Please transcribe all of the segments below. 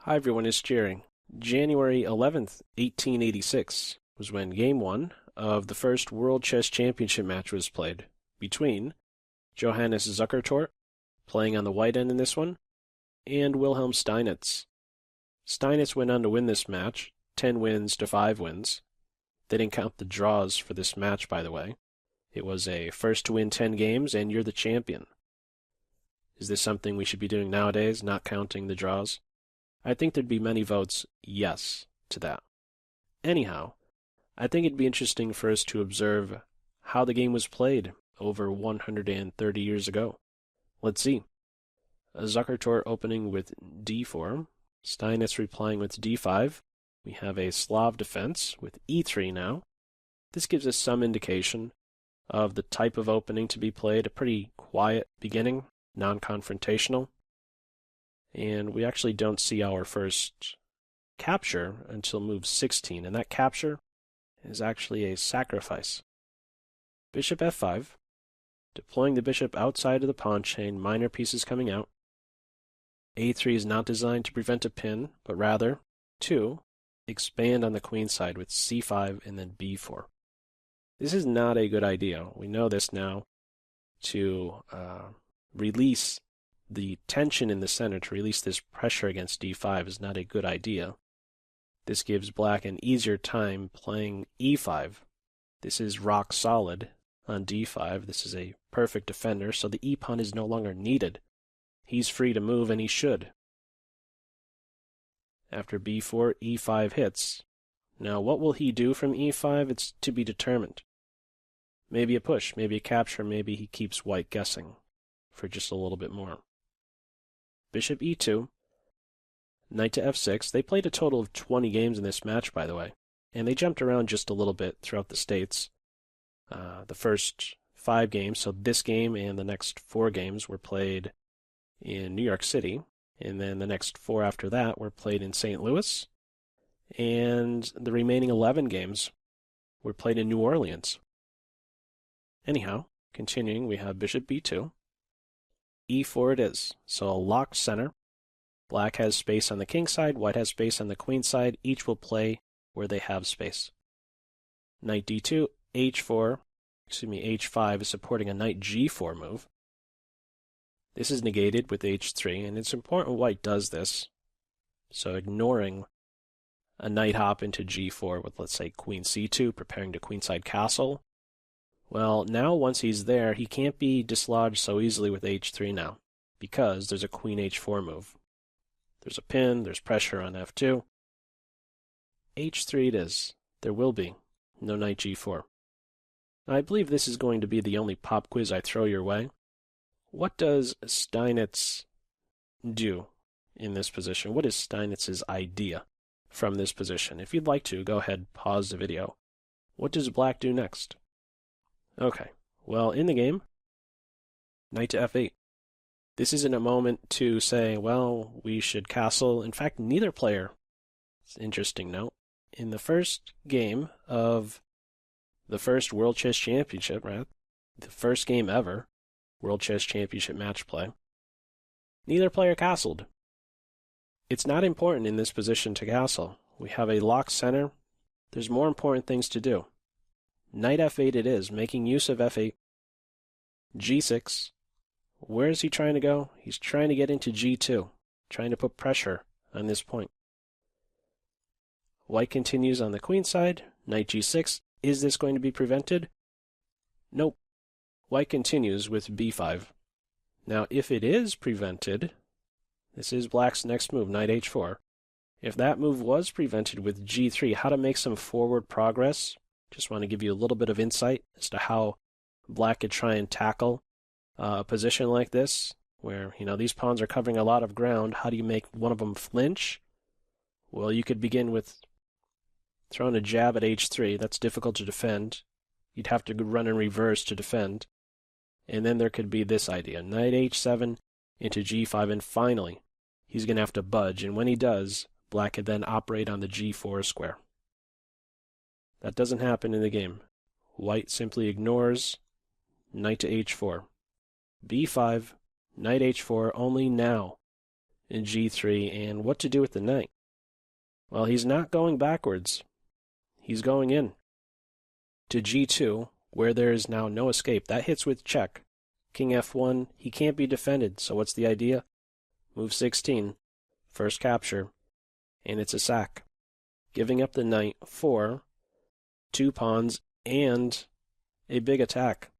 Hi everyone, it's Jerry. January 11th, 1886 was when Game 1 of the first World Chess Championship match was played between Johannes Zukertort, playing on the white end in this one, and Wilhelm Steinitz. Steinitz went on to win this match, 10 wins to 5 wins. They didn't count the draws for this match, by the way. It was a first to win 10 games and you're the champion. Is this something we should be doing nowadays, not counting the draws? I think there'd be many votes yes to that. Anyhow, I think it'd be interesting for us to observe how the game was played over 130 years ago. Let's see. Zukertort opening with d4, Steinitz replying with d5. We have a Slav defense with e3 now. This gives us some indication of the type of opening to be played, a pretty quiet beginning, non-confrontational. And we actually don't see our first capture until move 16, and that capture is actually a sacrifice. Bishop f5, deploying the bishop outside of the pawn chain, minor pieces coming out. a3 is not designed to prevent a pin, but rather to expand on the queen side with c5 and then b4. This is not a good idea. We know this now. To release the tension in the center, to release this pressure against d5 is not a good idea. This gives black an easier time playing e5. This is rock solid on d5. This is a perfect defender, so the e-pawn is no longer needed. He's free to move, and he should. After b4, e5 hits. Now, what will he do from e5? It's to be determined. Maybe a push, maybe a capture, maybe he keeps white guessing for just a little bit more. Bishop e2, knight to f6. They played a total of 20 games in this match, by the way, and they jumped around just a little bit throughout the states. The first 5 games, so this game and the next 4 games, were played in New York City, and then the next 4 after that were played in St. Louis, and the remaining 11 games were played in New Orleans. Anyhow, continuing, we have bishop b2. e4 it is, so a locked center. Black has space on the king side, white has space on the queen side. Each will play where they have space. Knight d2, h5 is supporting a knight g4 move. This is negated with h3, and it's important white does this. So ignoring a knight hop into g4 with, let's say, queen c2, preparing to queenside castle. Well, now once he's there, he can't be dislodged so easily with h3 now, because there's a queen h4 move. There's a pin, there's pressure on f2. h3 it is. There will be no knight g4. Now, I believe this is going to be the only pop quiz I throw your way. What does Steinitz do in this position? What is Steinitz's idea from this position? If you'd like to, go ahead, pause the video. What does black do next? Okay, well, in the game, knight to f8. This isn't a moment to say, well, we should castle. In fact, neither player, it's an interesting note, in the first game of the first World Chess Championship, right? The first game ever, World Chess Championship match play, neither player castled. It's not important in this position to castle. We have a locked center. There's more important things to do. Knight f8 it is, making use of f8. g6. Where is he trying to go? He's trying to get into g2, trying to put pressure on this point. White continues on the queen side. Knight g6. Is this going to be prevented? Nope. White continues with b5. Now, if it is prevented, this is black's next move, knight h4. If that move was prevented with g3, how to make some forward progress? Just want to give you a little bit of insight as to how black could try and tackle a position like this, where, these pawns are covering a lot of ground. How do you make one of them flinch? Well, you could begin with throwing a jab at h3. That's difficult to defend. You'd have to run in reverse to defend. And then there could be this idea, knight h7 into g5, and finally, he's going to have to budge. And when he does, black could then operate on the g4 square. That doesn't happen in the game. White simply ignores knight to h4. b5, knight h4, only now in g3, and what to do with the knight. Well, he's not going backwards. He's going in to g2, where there is now no escape. That hits with check. King f1, he can't be defended, so what's the idea? Move 16, first capture, and it's a sack. Giving up the knight for 2 pawns and a big attack.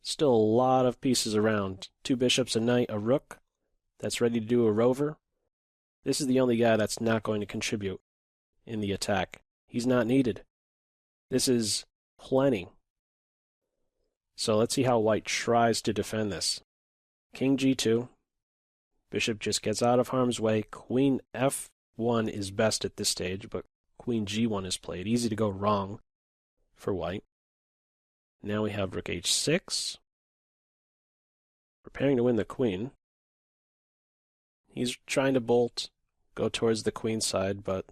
Still a lot of pieces around. 2 bishops, a knight, a rook that's ready to do a rover. This is the only guy that's not going to contribute in the attack. He's not needed. This is plenty. So let's see how white tries to defend this. King g2. Bishop just gets out of harm's way. Queen f1 is best at this stage, but queen g1 is played. Easy to go wrong for white. Now we have rook h6. Preparing to win the queen. He's trying to bolt, go towards the queen side, but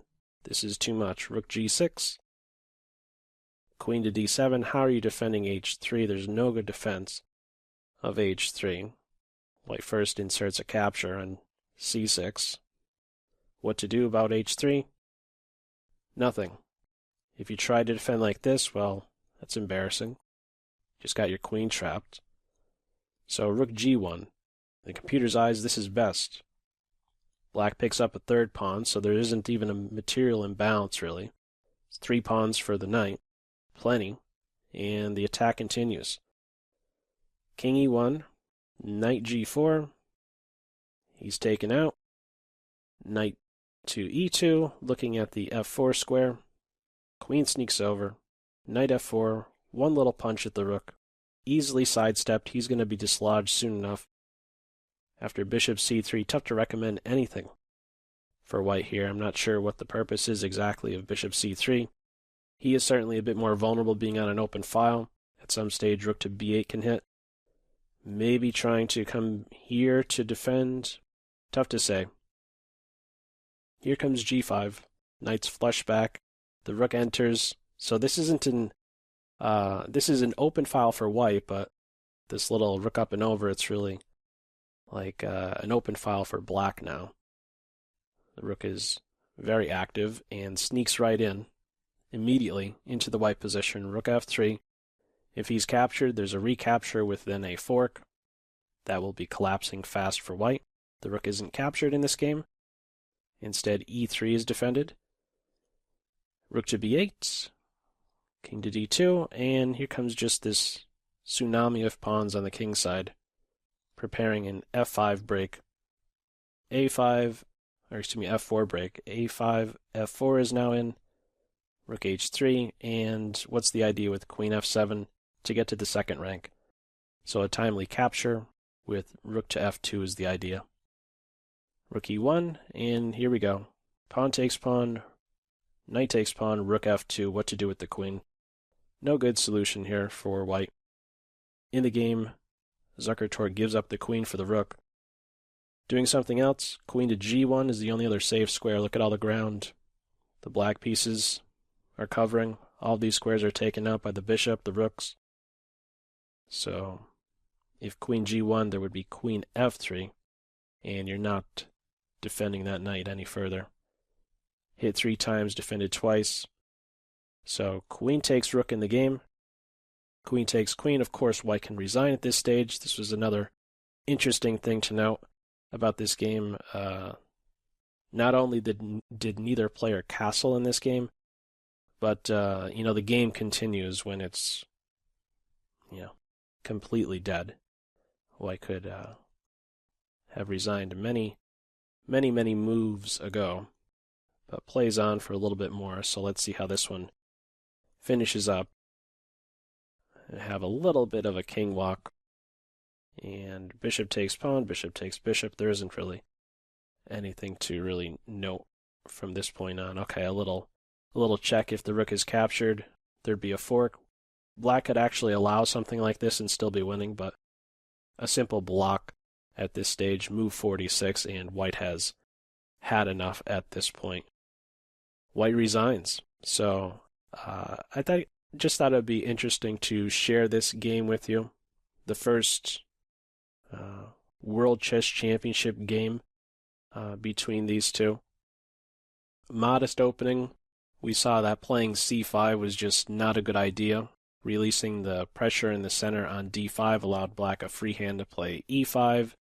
this is too much. Rook g6. Queen to d7. How are you defending h3? There's no good defense of h3. White first inserts a capture on c6. What to do about h3? Nothing. If you try to defend like this, well, that's embarrassing. Just got your queen trapped. So rook g1. In the computer's eyes, this is best. Black picks up a 3rd pawn, so there isn't even a material imbalance, really. It's 3 pawns for the knight. Plenty. And the attack continues. King e1. Knight g4. He's taken out. Knight to e2, looking at the f4 square. Queen sneaks over. Knight f4. One little punch at the rook. Easily sidestepped. He's going to be dislodged soon enough. After bishop c3, tough to recommend anything for white here. I'm not sure what the purpose is exactly of bishop c3. He is certainly a bit more vulnerable being on an open file. At some stage, rook to b8 can hit. Maybe trying to come here to defend. Tough to say. Here comes g5. Knight's flush back. The rook enters. So this isn't this is an open file for white, but this little rook up and over, it's really like an open file for black now. The rook is very active and sneaks right in immediately into the white position. Rook f3. If he's captured, there's a recapture with then a fork. That will be collapsing fast for white. The rook isn't captured in this game. Instead, e3 is defended. Rook to b8. King to d2. And here comes just this tsunami of pawns on the king side. Preparing an f5 break. a5, or excuse me, f4 break. a5, f4 is now in. Rook h3. And what's the idea with queen f7? To get to the 2nd rank. So a timely capture with rook to f2 is the idea. Rook e1, and here we go. Pawn takes pawn, knight takes pawn, rook f2, what to do with the queen. No good solution here for white. In the game, Zukertort gives up the queen for the rook. Doing something else, queen to g1 is the only other safe square. Look at all the ground the black pieces are covering. All these squares are taken out by the bishop, the rooks. So, if queen g1, there would be queen f3, and you're not defending that knight any further. Hit 3 times, defended twice. So, queen takes rook in the game. Queen takes queen. Of course, white can resign at this stage. This was another interesting thing to note about this game. Not only did neither player castle in this game, but the game continues when it's completely dead. White could have resigned many moves ago, but plays on for a little bit more. So let's see how this one finishes up. I have a little bit of a king walk, and bishop takes pawn, bishop takes bishop. There isn't really anything to really note from this point on. Okay, a little check. If the rook is captured, there'd be a fork. Black could actually allow something like this and still be winning, but a simple block at this stage, move 46, and white has had enough at this point. White resigns. So I thought it would be interesting to share this game with you. The first World Chess Championship game between these two. Modest opening. We saw that playing c5 was just not a good idea. Releasing the pressure in the center on d5 allowed black a free hand to play e5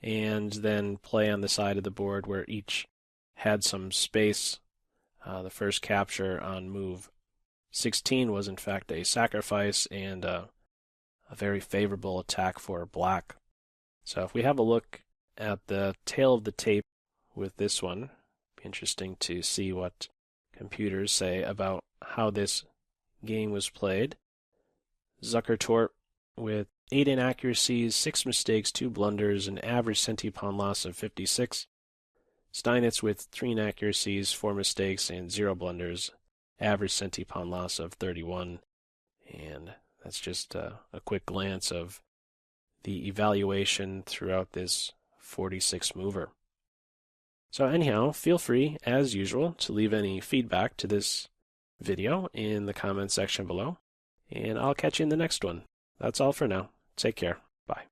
and then play on the side of the board where each had some space. The first capture on move 16 was in fact a sacrifice and a very favorable attack for black. So if we have a look at the tail of the tape with this one, it'd be interesting to see what computers say about how this game was played. Zukertort with 8 inaccuracies, 6 mistakes, 2 blunders, an average centi-pawn loss of 56. Steinitz with 3 inaccuracies, 4 mistakes, and 0 blunders, average centi-pawn loss of 31. And that's just a quick glance of the evaluation throughout this 46 mover. So anyhow, feel free, as usual, to leave any feedback to this video in the comments section below, and I'll catch you in the next one. That's all for now. Take care. Bye.